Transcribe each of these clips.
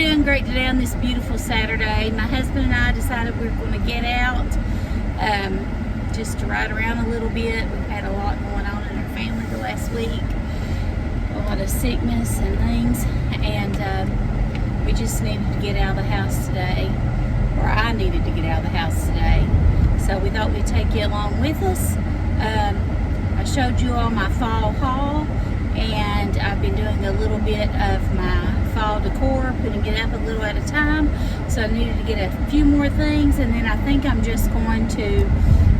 doing great today on this beautiful Saturday. My husband and I decided we were going to get out just to ride around a little bit. We've had a lot going on in our family the last week, a lot of sickness and things, and we just needed to get out of the house today, or I needed to get out of the house today. So we thought we'd take you along with us. I showed you all my fall haul, and I've been doing a little bit of my fall decor, putting it up a little at a time. So I needed to get a few more things, and then I think I'm just going to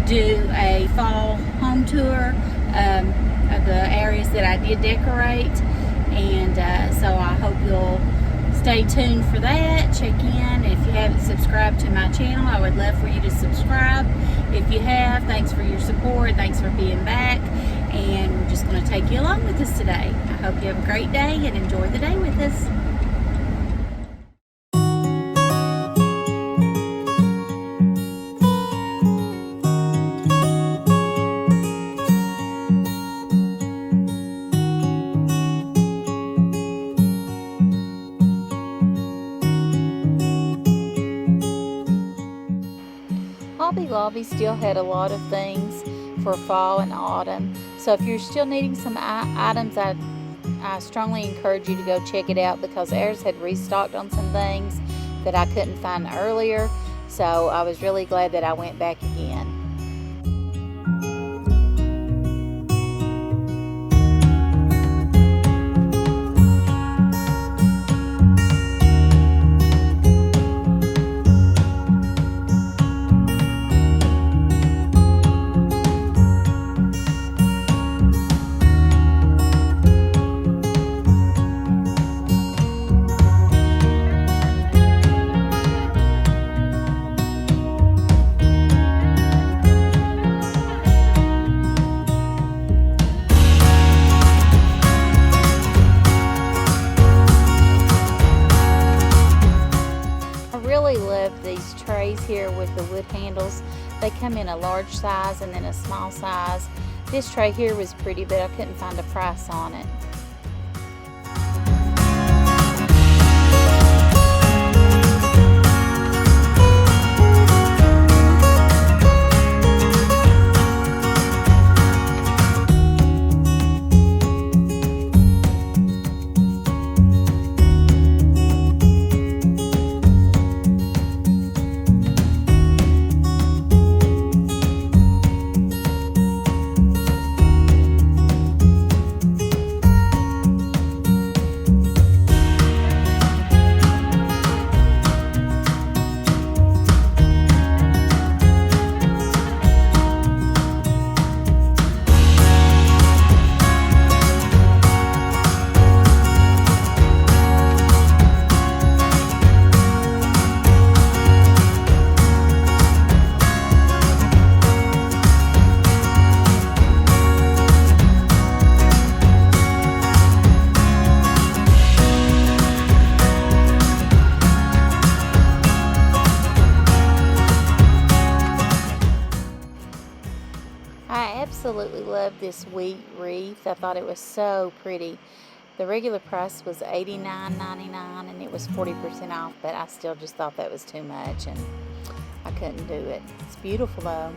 do a fall home tour of the areas that I did decorate, and so I hope you'll stay tuned for that. Check in. If you haven't subscribed to my channel, I would love for you to subscribe. If you have, thanks for your support, thanks for being back, and we're just going to take you along with us today. I hope you have a great day and enjoy the day with us. Hobby Lobby still had a lot of things for fall and autumn, so if you're still needing some items, I strongly encourage you to go check it out, because ours had restocked on some things that I couldn't find earlier, so I was really glad that I went back again. Love these trays here with the wood handles. They come in a large size and then a small size. This tray here was pretty, but I couldn't find a price on it. I absolutely love this wheat wreath. I thought it was so pretty. The regular price was $89.99 and it was 40% off, but I still just thought that was too much and I couldn't do it. It's beautiful though.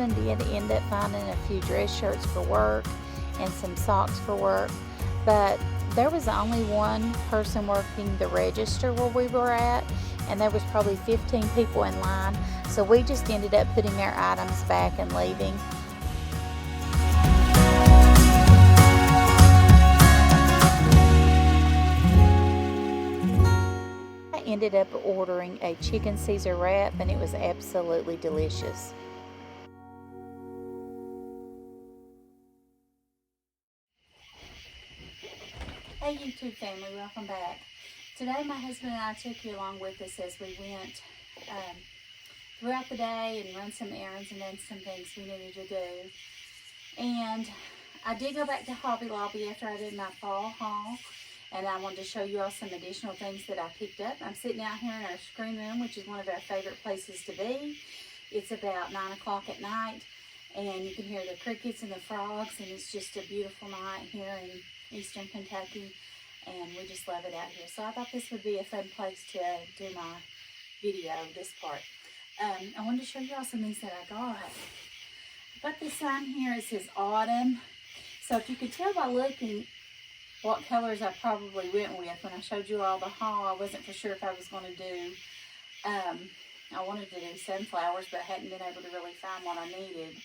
husband did end up finding a few dress shirts for work and some socks for work, but there was only one person working the register where we were at, and there was probably 15 people in line, so we just ended up putting our items back and leaving. I ended up ordering a chicken Caesar wrap, and it was absolutely delicious. Hey YouTube family, welcome back. Today my husband and I took you along with us as we went throughout the day and run some errands and done some things we needed to do. And I did go back to Hobby Lobby after I did my fall haul, and I wanted to show you all some additional things that I picked up. I'm sitting out here in our screen room, which is one of our favorite places to be. It's about 9 o'clock at night, and you can hear the crickets and the frogs, and it's just a beautiful night here in Eastern Kentucky, and we just love it out here. So I thought this would be a fun place to do my video, this part. I wanted to show you all some things that I got. I got this sign here, it says autumn. So if you could tell by looking what colors I probably went with when I showed you all the haul, I wasn't for sure if I was going to do, I wanted to do sunflowers, but hadn't been able to really find what I needed.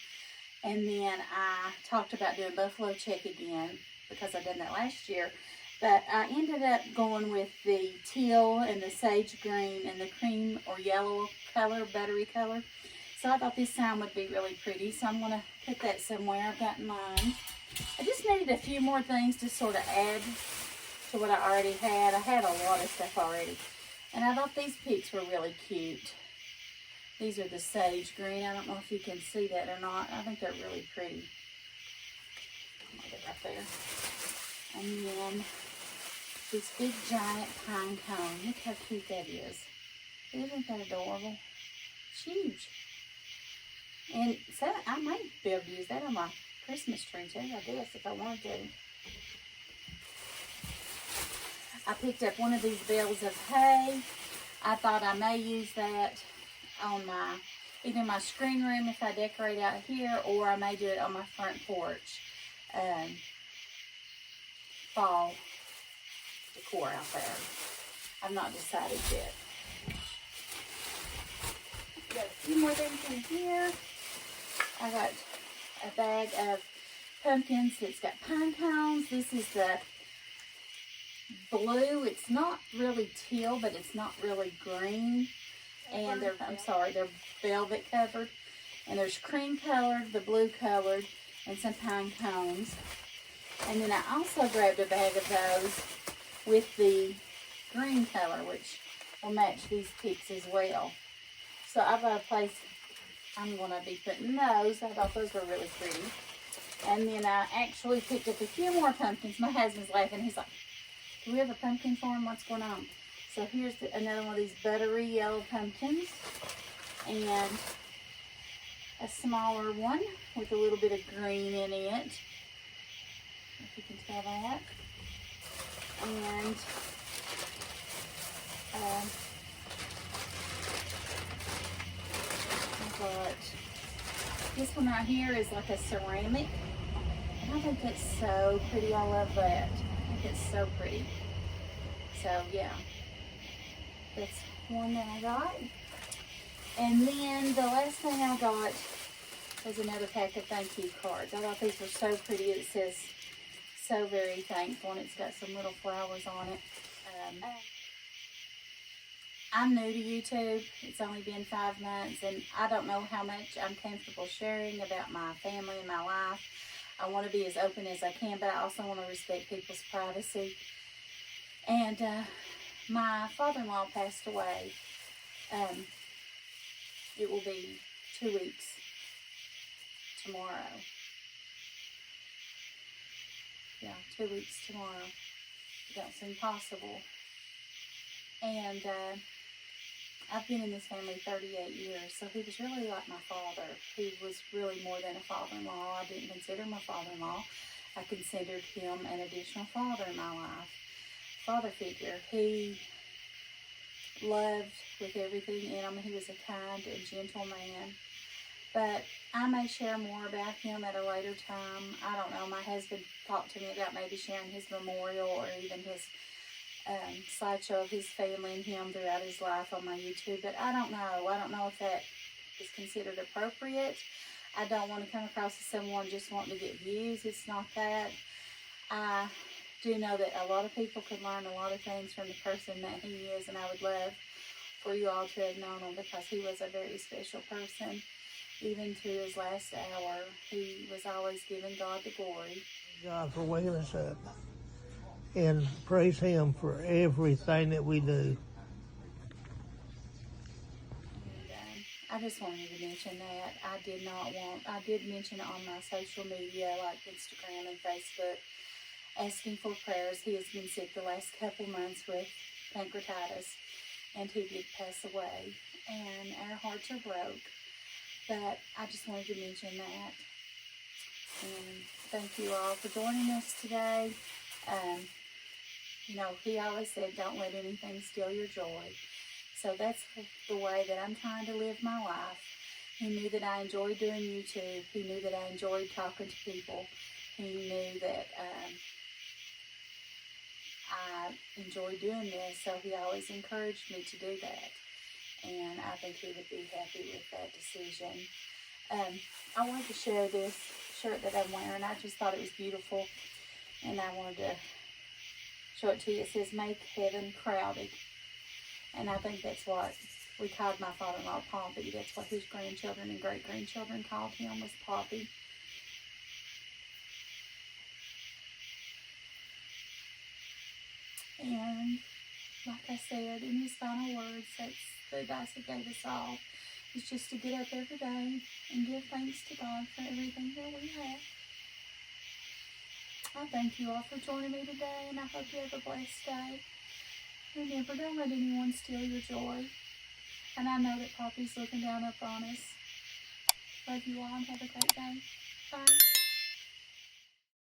And then I talked about doing buffalo check again, because I done that last year, but I ended up going with the teal and the sage green and the cream or yellow color, buttery color. So I thought this sign would be really pretty, so I'm going to put that somewhere. I've got mine. I just needed a few more things to sort of add to what I already had. I had a lot of stuff already, and I thought these picks were really cute. These are the sage green. I don't know if you can see that or not. I think they're really pretty. I'll get right there. And then this big giant pine cone. Look how cute that is. Isn't that adorable? It's huge. And so I might be able to use that on my Christmas tree too, I guess, if I wanted to. I picked up one of these bales of hay. I thought I may use that on my, either my screen room if I decorate out here, or I may do it on my front porch. Fall decor out there. I've not decided yet. Got a few more things in here. I got a bag of pumpkins that's got pine cones. This is the blue. It's not really teal, but it's not really green. And they're, they're velvet covered. And there's cream colored, the blue colored, and some pine cones. And then I also grabbed a bag of those with the green color, which will match these picks as well. So I've got a place I'm going to be putting those. I thought those were really pretty. And then I actually picked up a few more pumpkins. My husband's laughing. He's like, do we have a pumpkin farm? What's going on? So here's another one of these buttery yellow pumpkins. And a smaller one with a little bit of green in it. If you can tell that. And but this one right here is like a ceramic, and I think it's so pretty. I love that. I think it's so pretty. So yeah, that's one that I got. And then the last thing I got was another pack of thank you cards. I thought these were so pretty. It says so very thankful, and it's got some little flowers on it. I'm new to YouTube. It's only been 5 months, and I don't know how much I'm comfortable sharing about my family and my life. I want to be as open as I can, but I also want to respect people's privacy. And my father-in-law passed away. It will be 2 weeks tomorrow. Yeah, 2 weeks tomorrow. It don't seem possible. And I've been in this family 38 years, so he was really like my father. He was really more than a father-in-law. I didn't consider him a father-in-law. I considered him an additional father in my life. Father figure. He loved with everything in him. He was a kind and gentle man. But I may share more about him at a later time. I don't know. My husband talked to me about maybe sharing his memorial or even his slideshow of his family and him throughout his life on my YouTube. But I don't know. I don't know if that is considered appropriate. I don't want to come across as someone just wanting to get views. It's not that. I do know that a lot of people could learn a lot of things from the person that he is, and I would love for you all to have known him because he was a very special person. Even to his last hour, he was always giving God the glory. God for waking us up, and praise Him for everything that we do. And I just wanted to mention that. I did mention it on my social media like Instagram and Facebook, asking for prayers. He has been sick the last couple months with pancreatitis, and he did pass away, and our hearts are broke. But I just wanted to mention that. And thank you all for joining us today. He always said, don't let anything steal your joy. So that's the way that I'm trying to live my life. He knew that I enjoyed doing YouTube. He knew that I enjoyed talking to people. He knew that I enjoyed doing this, so he always encouraged me to do that. And I think he would be happy with that decision. I wanted to share this shirt that I'm wearing. I just thought it was beautiful, and I wanted to show it to you. It says, "Make heaven crowded." And I think that's what we called my father-in-law, Poppy. That's what his grandchildren and great-grandchildren called him, was Poppy. And like I said, in his final words, that's the advice he gave us all, is just to get up every day and give thanks to God for everything that we have. I thank you all for joining me today, and I hope you have a blessed day. Remember, don't let anyone steal your joy. And I know that Poppy's looking down up on us. Love you all and have a great day.